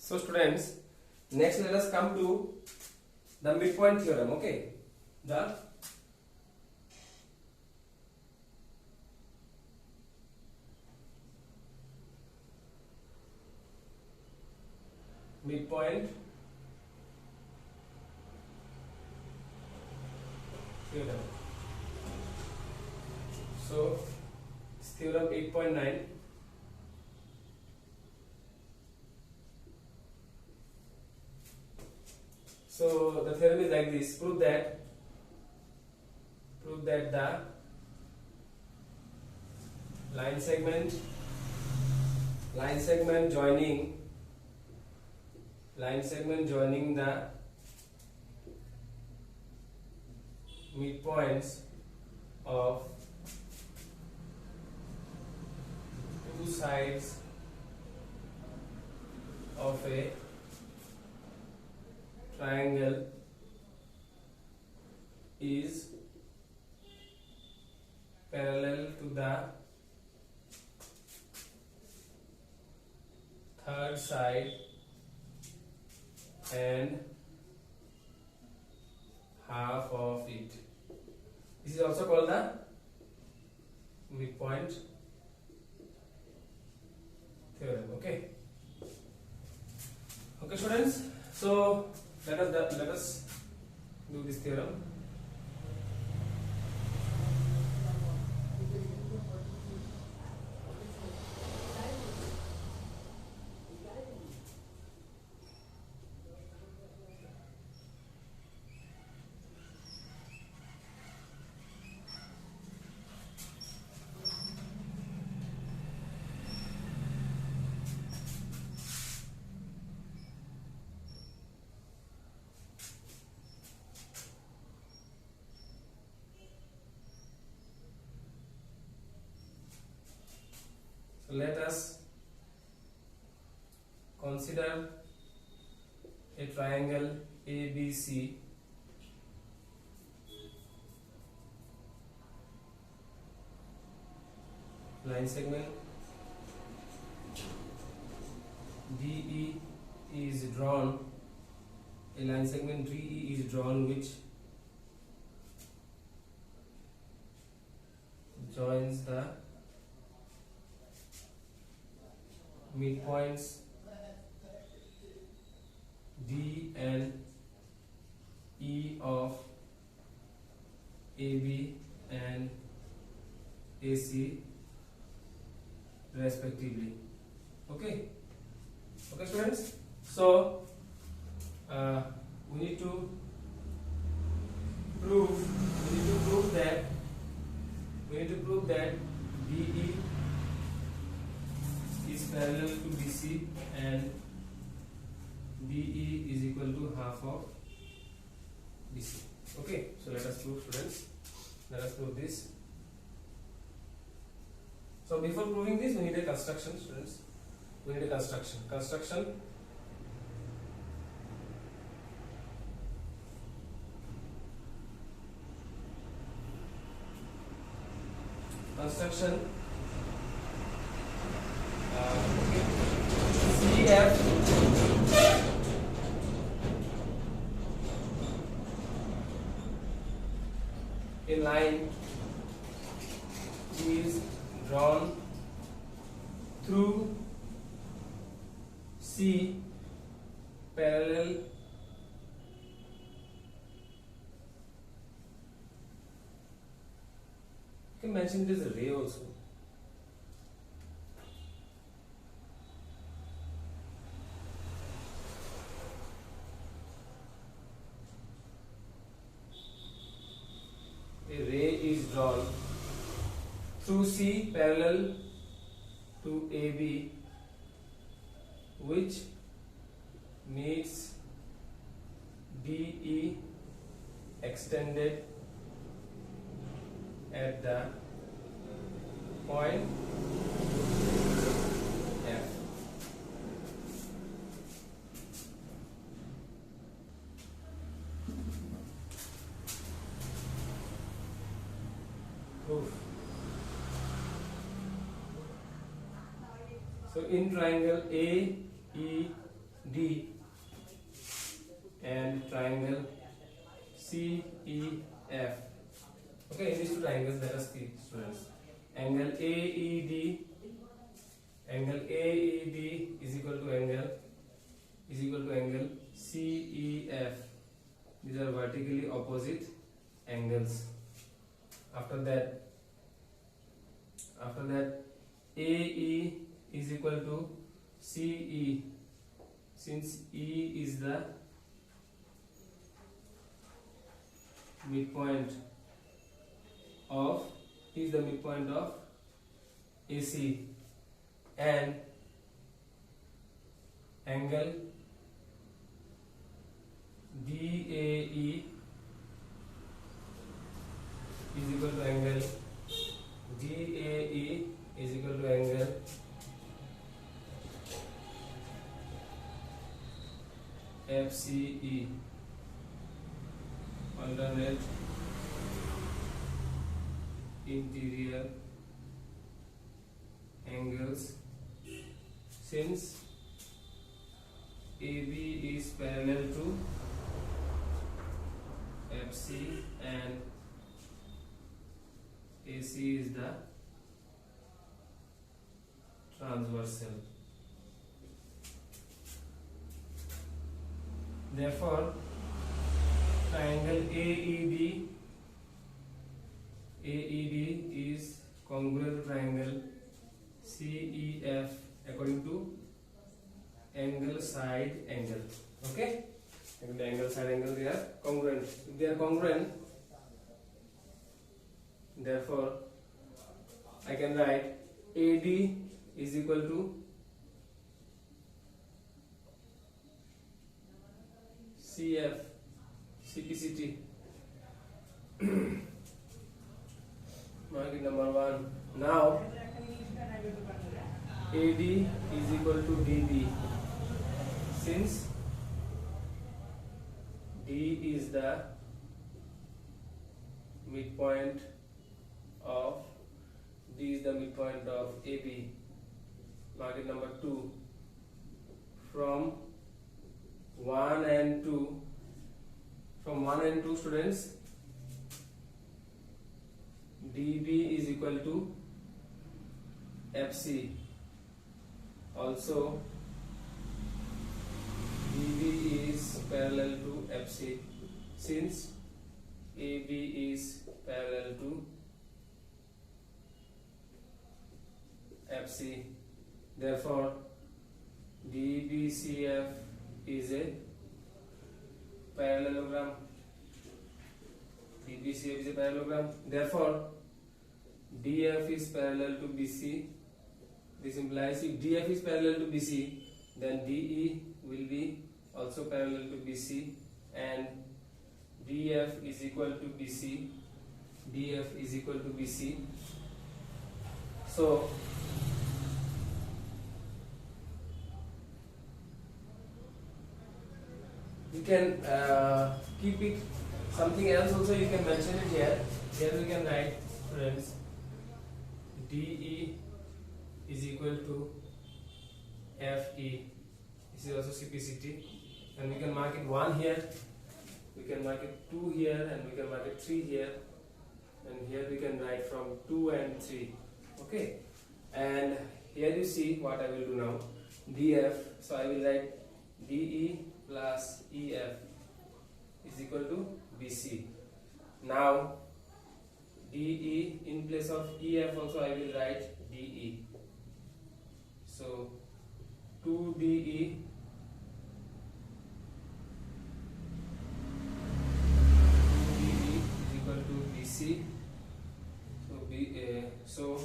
So students, next let us come to the midpoint theorem. Okay, the midpoint theorem. So it's theorem 8.9. So the theorem is like this: prove that the line segment joining the midpoints of two sides of a triangle is parallel to the third side and half of it. This is also called the midpoint theorem. Okay, students. So let us do this theorem. So let us consider a triangle ABC line segment DE is drawn, a line segment DE is drawn which joins the midpoints D and E of AB and AC respectively. Okay, students. So we need to prove that DE is parallel to BC and DE is equal to half of BC. Okay, so let us prove, students. Let us prove this. So before proving this, we need a construction, students. We need a construction. Construction CF a line is drawn through C parallel you can mention it as a ray also. A ray is drawn through C parallel to AB which meets DE extended at the point F. Proof. So in triangle AEBC, D and triangle CEF. Okay, in these two triangles, let us see, students. Angle AED is equal to angle CEF. These are vertically opposite angles. After that AE is equal to CE. Since E is the midpoint of AC, and angle DAE is equal to angle FCE, alternate interior angles. Since AB is parallel to FC and AC is the transversal. Therefore, triangle AED is congruent to triangle CEF according to angle side angle. Okay, and the angle side angle, they are congruent. If they are congruent, therefore I can write AD is equal to CF, CPCT. Mark number 1. Now AD is equal to DB. Since D is the midpoint of AB. Mark it number 2. From 1 and 2 students, DB is equal to FC. Also DB is parallel to FC, since AB is parallel to FC. Therefore DBCF is a parallelogram. DBCF is a parallelogram. Therefore DF is parallel to BC. This implies if DF is parallel to BC, then DE will be also parallel to BC, and DF is equal to BC. So you can keep it something else also, you can mention it here. Here we can write, friends, DE is equal to FE. This is also CPCT, and we can mark it 1 here, we can mark it 2 here, and we can mark it 3 here, and here we can write from 2 and 3. Okay, and here you see what I will do now. DF, so I will write DE plus EF is equal to BC. Now DE in place of EF also I will write DE. So 2DE is equal to BC. So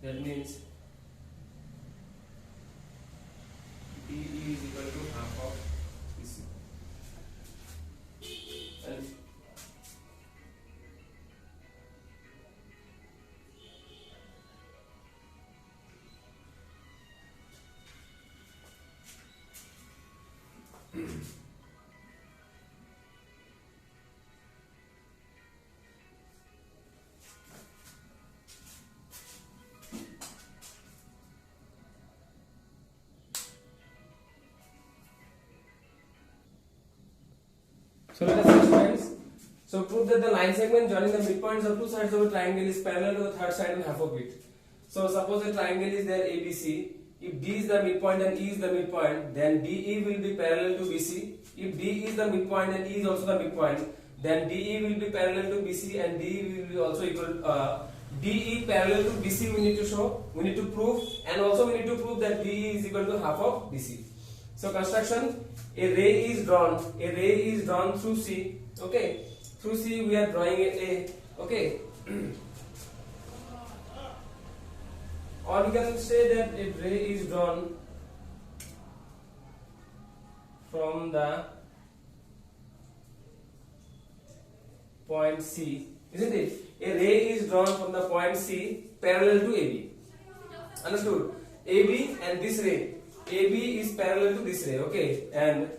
that means DE is equal to half of BC. And So let us see, students. So prove that the line segment joining the midpoints of two sides of a triangle is parallel to the third side and half of it. So suppose a triangle is there ABC. If D is the midpoint and E is the midpoint, then DE will be parallel to BC. If D is the midpoint and E is also the midpoint, then DE will be parallel to BC and DE will be also equal. DE parallel to BC we need to show, we need to prove, and also we need to prove that DE is equal to half of BC. So construction, a ray is drawn through C. Okay, through C we are drawing a. Okay. Or we can say that a ray is drawn from the point C, isn't it? A ray is drawn from the point C parallel to AB. Understood? AB and this ray. AB is parallel to this ray, okay? And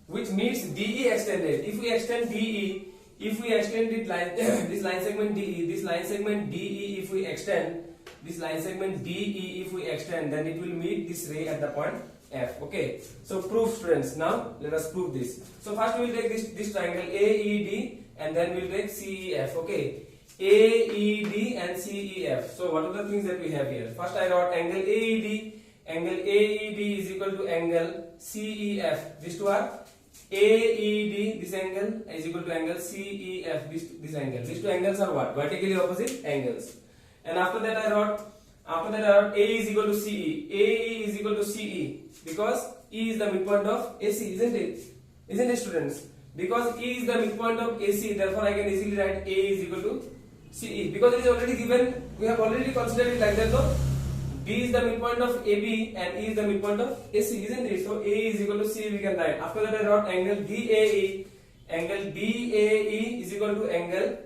which means DE extended. If we extend DE, if we extend it line, this line segment DE, this line segment DE, if we extend this line segment DE, if we extend, then it will meet this ray at the point F. Okay. So proof, students. Now let us prove this. So first we will take this triangle AED, and then we will take CEF. Okay. AED and CEF. So what are the things that we have here? First I wrote angle AED. Angle AED is equal to angle CEF. These two are AED. This angle is equal to angle CEF. This angle. These two angles are what? Vertically opposite angles. And after that I wrote A is equal to CE. AE is equal to CE because E is the midpoint of AC, isn't it? Isn't it, students? Because E is the midpoint of AC, therefore I can easily write A is equal to CE. Because it is already given, we have already considered it like that. So B is the midpoint of AB and E is the midpoint of AC, isn't it? So A is equal to CE we can write. After that I wrote angle DAE. Angle DAE is equal to angle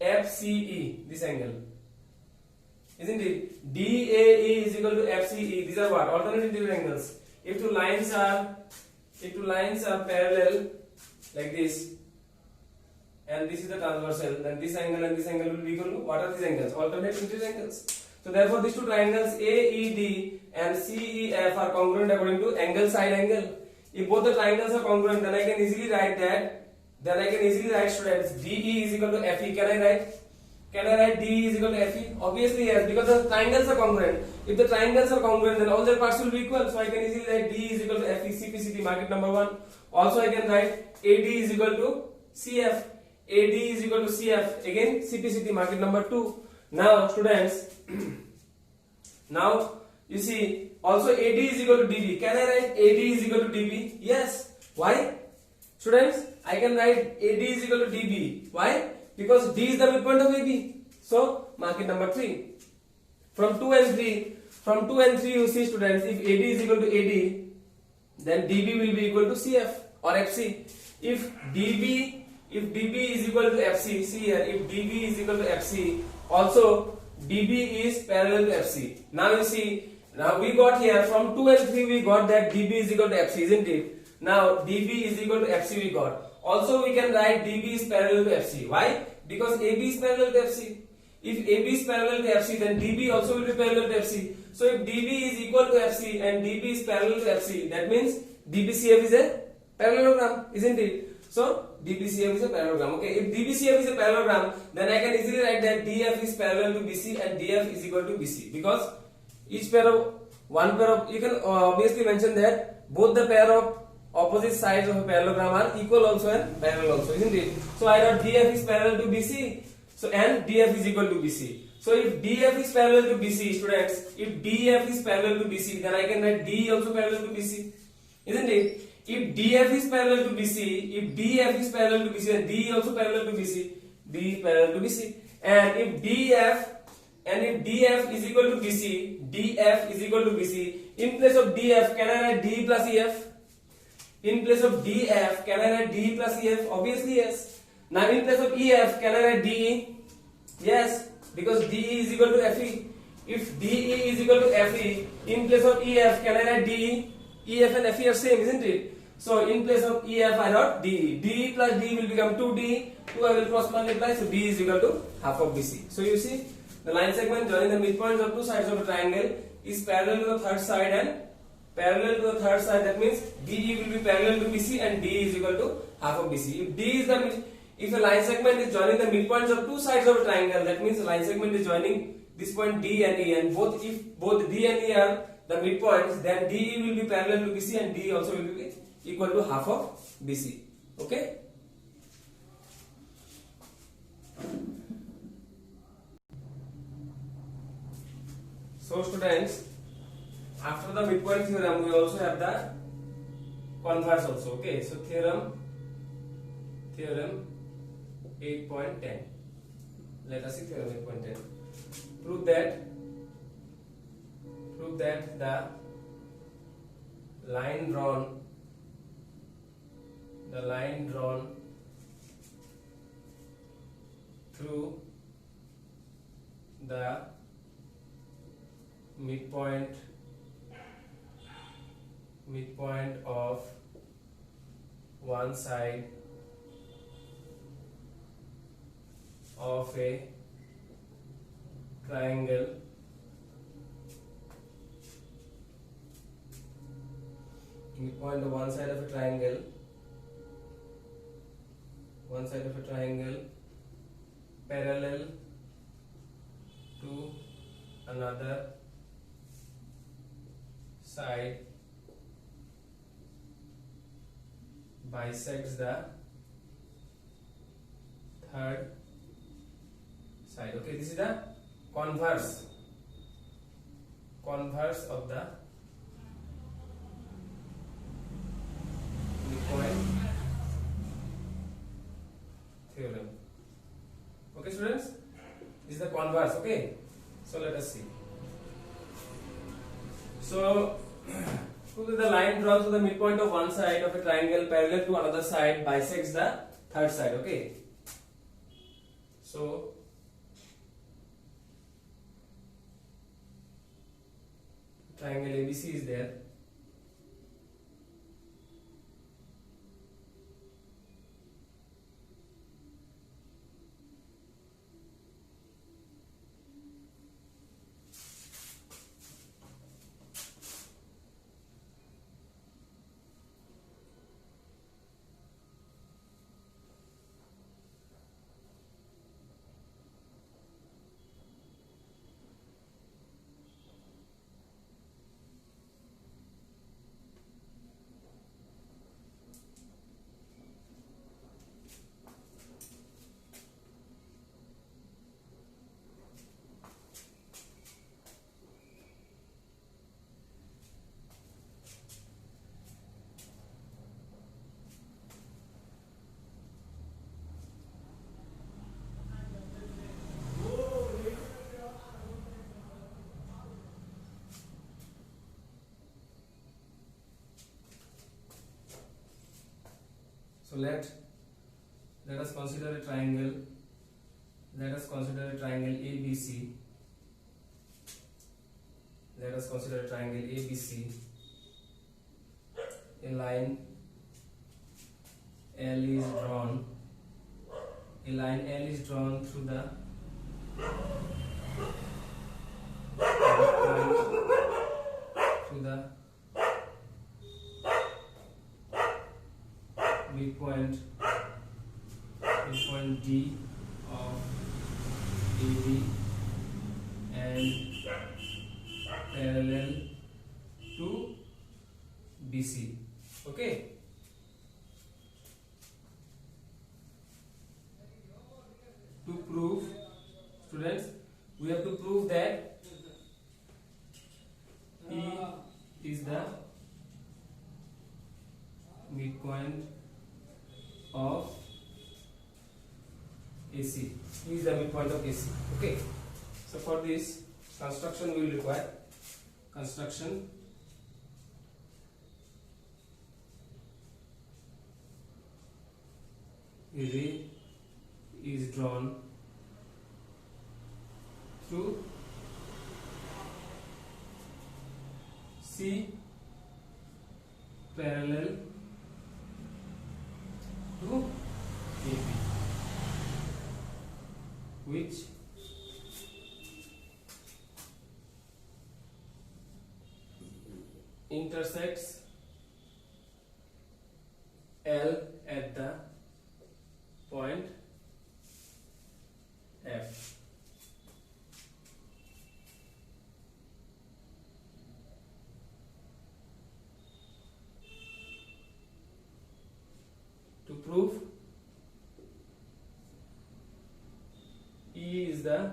FCE. This angle. Isn't it? DAE is equal to FCE. These are what? Alternate interior angles. If two lines are parallel like this, and this is the transversal, then this angle and this angle will be equal to what are these angles? Alternate interior angles. So therefore these two triangles AED and CEF are congruent according to angle side angle. If both the triangles are congruent, then I can easily write that. Then I can easily write, students, DE is equal to FE. Can I write? Can I write DE is equal to FE? Obviously yes, because the triangles are congruent. If the triangles are congruent, then all their parts will be equal. So I can easily write DE is equal to FE. CPCT, mark it number 1. Also I can write AD is equal to CF. AD is equal to CF. Again CPCT, mark it number 2. Now students, now you see also AD is equal to DB. Can I write AD is equal to DB? Yes. Why? Students, I can write AD is equal to DB. Why? Because D is the midpoint of AB. So mark it number 3. From 2 and 3 you see, students, if AD is equal to AD, then DB will be equal to CF or FC. If DB is equal to FC, see here, if DB is equal to FC, also DB is parallel to FC. Now you see, now we got here from 2 and 3 we got that DB is equal to FC, isn't it? Now DB is equal to FC we got. Also we can write DB is parallel to FC. Why? Because AB is parallel to FC. If AB is parallel to FC, then DB also will be parallel to FC. So if DB is equal to FC and DB is parallel to FC, that means DBCF is a parallelogram, isn't it? So DBCF is a parallelogram. Okay, if DBCF is a parallelogram, then I can easily write that DF is parallel to BC and DF is equal to BC, because each pair of you can obviously mention that both the pair of opposite sides of a parallelogram are equal also and parallel also, isn't it? So I wrote DF is parallel to BC, so and DF is equal to BC. So if DF is parallel to BC, students, if DF is parallel to BC, then I can write D also parallel to BC, isn't it? If DF is parallel to BC, if DF is parallel to BC, then D also parallel to BC, D parallel to BC. And if DF is equal to BC, DF is equal to BC. In place of DF, can I write D plus EF? In place of DF, can I write D plus EF? Obviously yes. Now in place of EF, can I write DE? Yes, because DE is equal to FE. If DE is equal to FE, in place of EF, can I write DE? EF and FE are same, isn't it? So in place of EF, I wrote DE. DE plus D will become 2D. 2 I will cross multiply, so D is equal to half of BC. So you see, the line segment joining the midpoints of two sides of a triangle is parallel to the third side and parallel to the third side, that means DE will be parallel to BC and DE is equal to half of BC. If D is if a line segment is joining the midpoints of two sides of a triangle, that means the line segment is joining this point D and E, and if both D and E are the midpoints, then DE will be parallel to BC and DE also will be equal to half of BC. Okay. So students, after the midpoint theorem, we also have the converse also. Okay, so theorem 8.10. Let us see theorem 8.10. Prove that the line drawn through the midpoint of one side of a triangle midpoint of one side of a triangle parallel to another side bisects the third side. Okay, this is the converse of the midpoint theorem. Okay students, this is the converse. Okay, so let us see. So the line drawn to the midpoint of one side of a triangle parallel to another side bisects the third side. Okay, so triangle ABC is there. So let us consider a triangle. Let us consider a triangle ABC. Let us consider a triangle ABC. A line L is drawn. A line L is drawn through the midpoint D of AB and parallel to BC. Okay. To prove, students, we have to prove that P is the midpoint of AC. P is the midpoint of AC. Okay. So for this construction we will require construction a ray is drawn through C parallel to AB, which intersects L at the point F. To prove E is the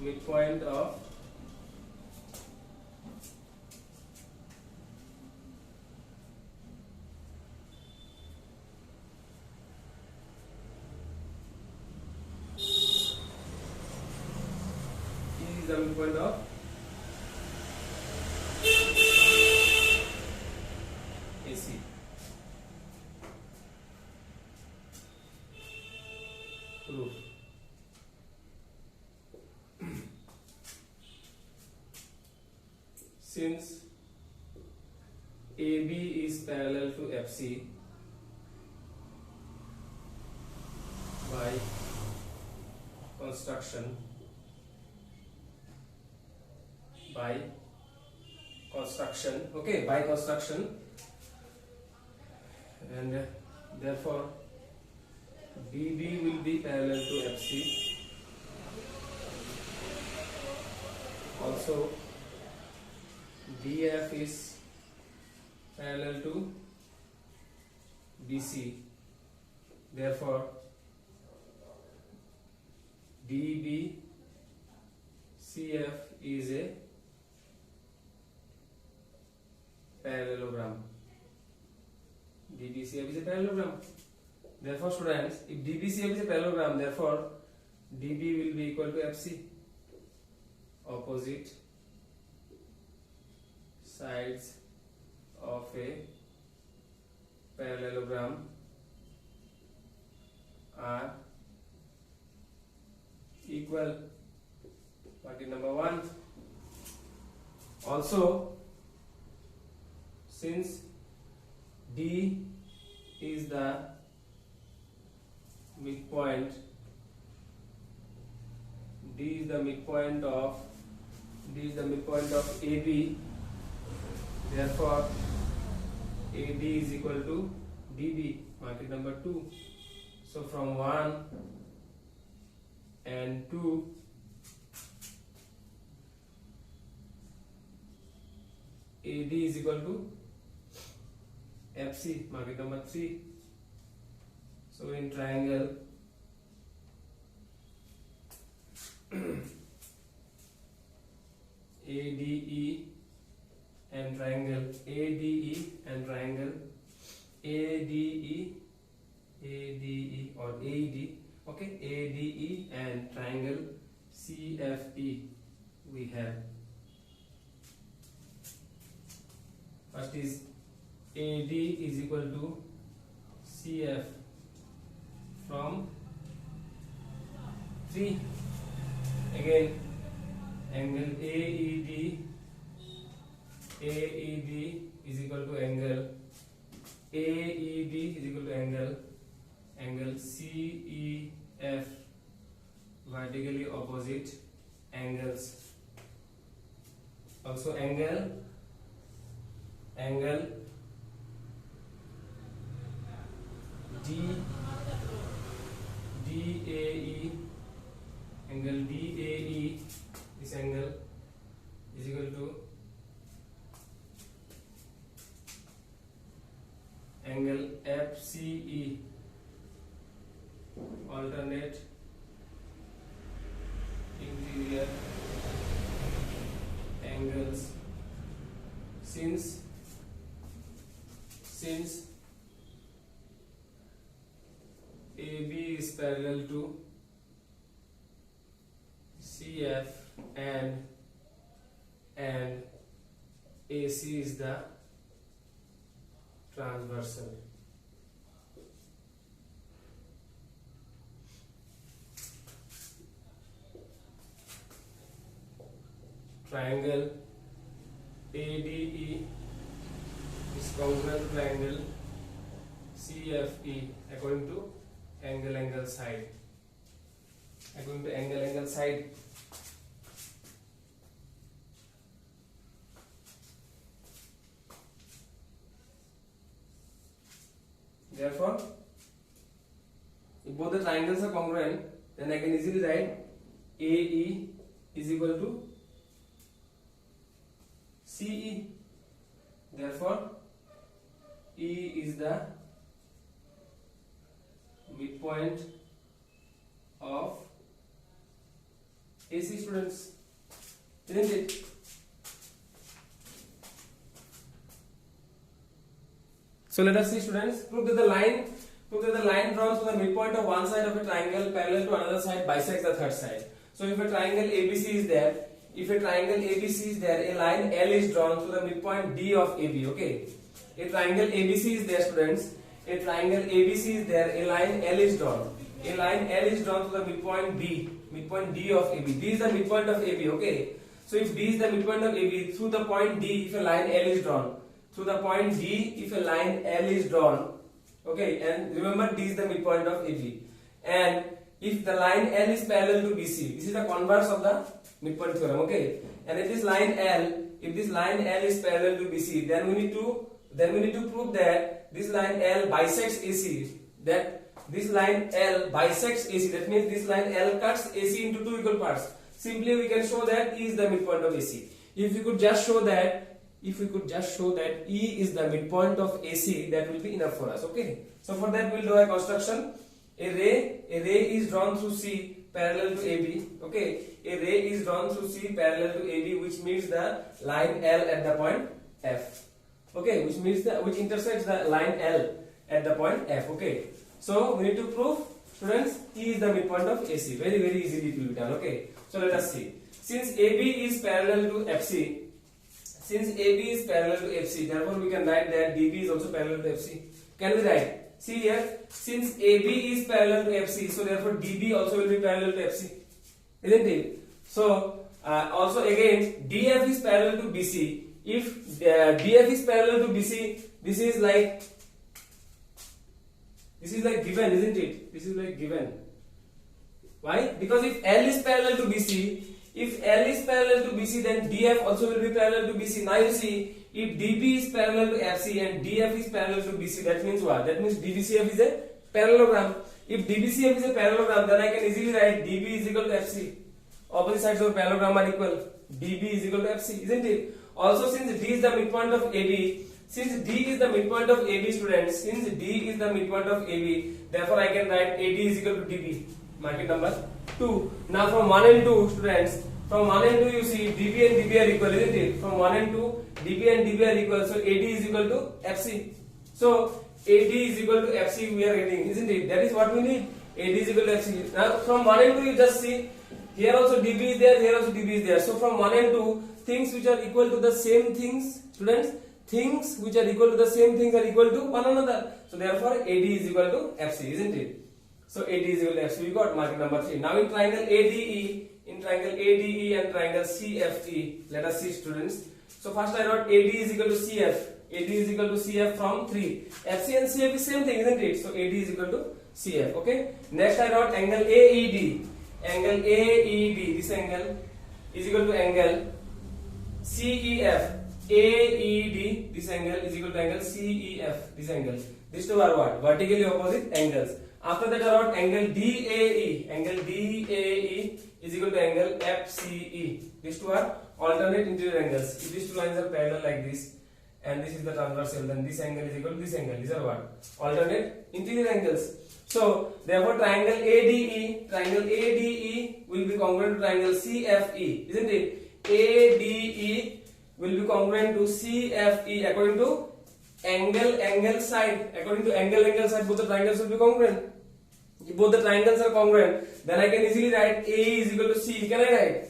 midpoint of AC. Proof. Since AB is parallel to FC by construction, okay, by construction, and therefore BB will be parallel to FC. Also DF is parallel to BC, therefore DB CF is a parallelogram. DBCF is a parallelogram. Therefore, students, if DBCF is a parallelogram, therefore DB will be equal to FC. Opposite sides of a parallelogram are equal. Point number 1. Also, since D is the midpoint, D is the midpoint of AB, therefore AD is equal to DB. Mark it number 2. So from 1 and 2, AD is equal to FC. Mark it number 3. So in triangle ADE and triangle ADE and triangle ADE or AD, okay, ADE and triangle CFE we have. First is AD is equal to CF from 3. Again, angle AED is equal to angle AED is equal to angle CEF, vertically opposite angles. Also angle DAE, angle DAE, this angle is equal to angle FCE, alternate interior angles. Since AB is parallel to CF and AC is the transversal. Triangle ADE is congruent to triangle CFE according to angle side. According to angle side. Therefore, if both the triangles are congruent, then I can easily write AE is equal to CE. Therefore, E is the midpoint of AC, students, isn't it? So let us see, students. Prove that the line drawn from the midpoint of one side of a triangle parallel to another side bisects the third side. So if a triangle ABC is there, a line L is drawn to the midpoint D of AB. Okay, a triangle ABC is there, students. A triangle ABC is there. A line L is drawn. A line L is drawn to the midpoint D of AB. D is the midpoint of AB. Okay, so if D is the midpoint of AB, through the point D, if a line L is drawn, through the point D, if a line L is drawn, okay, and remember D is the midpoint of AB, and if the line L is parallel to BC, this is the converse of the midpoint theorem. Okay, and if this line L is parallel to BC, then we need to prove that this line L bisects AC. That this line L bisects AC. That means this line L cuts AC into two equal parts. Simply we can show that E is the midpoint of AC. If we could just show that E is the midpoint of AC, that will be enough for us. Okay, so for that we'll draw a construction. A ray is drawn through C parallel to AB. Okay, a ray is drawn through C parallel to AB, which meets the line L at the point F. Okay, which intersects the line L at the point F. Okay, so we need to prove, students, E is the midpoint of AC. Very, very easily it will be done. Okay, so let us see. Since AB is parallel to FC, therefore we can write that DB is also parallel to FC. Can we write? See here, since AB is parallel to FC, so therefore DB also will be parallel to FC, isn't it? So also again, DF is parallel to BC. If DF is parallel to BC, this is like given, isn't it? This is like given. Why? Because if L is parallel to BC, then DF also will be parallel to BC. Now you see, if DB is parallel to FC and DF is parallel to BC, that means what? That means DBCF is a parallelogram. If DBCF is a parallelogram, then I can easily write DB is equal to FC. Opposite sides of a parallelogram are equal. DB is equal to FC, isn't it? Also, since D is the midpoint of AB, therefore I can write AD is equal to DB. Mark it number 2. Now from 1 and 2, students, from 1 and 2 you see DB and DB are equal, isn't it? From 1 and 2, DB and DB are equal, so AD is equal to FC. So AD is equal to FC we are getting, isn't it? That is what we need. AD is equal to FC. Now from 1 and 2 you just see, here also DB is there, here also DB is there. So from 1 and 2, things which are equal to the same things, students, things which are equal to the same things are equal to one another. So therefore AD is equal to FC, isn't it? So AD is equal to FC. We got marking number 3. Now in triangle ADE and triangle CFE, let us see, students. So first I wrote AD is equal to CF. AD is equal to CF from 3. FC and CF is same thing, isn't it? So AD is equal to CF. Okay. Next I wrote angle AED. Angle AED. This angle is equal to angle CEF. AED. This angle is equal to angle CEF. This angle. These two are what? Vertically opposite angles. After that I wrote angle DAE. Angle DAE is equal to angle FCE. These two are alternate interior angles. If these two lines are parallel like this, and this is the transversal, then this angle is equal to this angle. These are what? Alternate interior angles. So therefore triangle ADE will be congruent to triangle CFE, isn't it? ADE will be congruent to CFE according to angle side. According to angle side, both the triangles will be congruent. If both the triangles are congruent, then I can easily write A is equal to C. Can I write?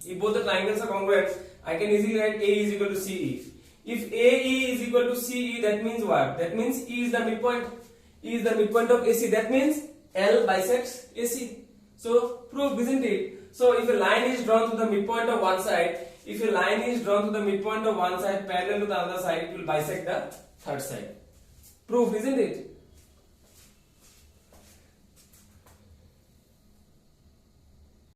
If both the triangles are congruent, I can easily write A is equal to CE. If AE is equal to CE, that means what? That means E is the midpoint. E is the midpoint of AC. That means L bisects AC. So proved, isn't it? So if a line is drawn to the midpoint of one side, parallel to the other side, it will bisect the third side. Proved, isn't it?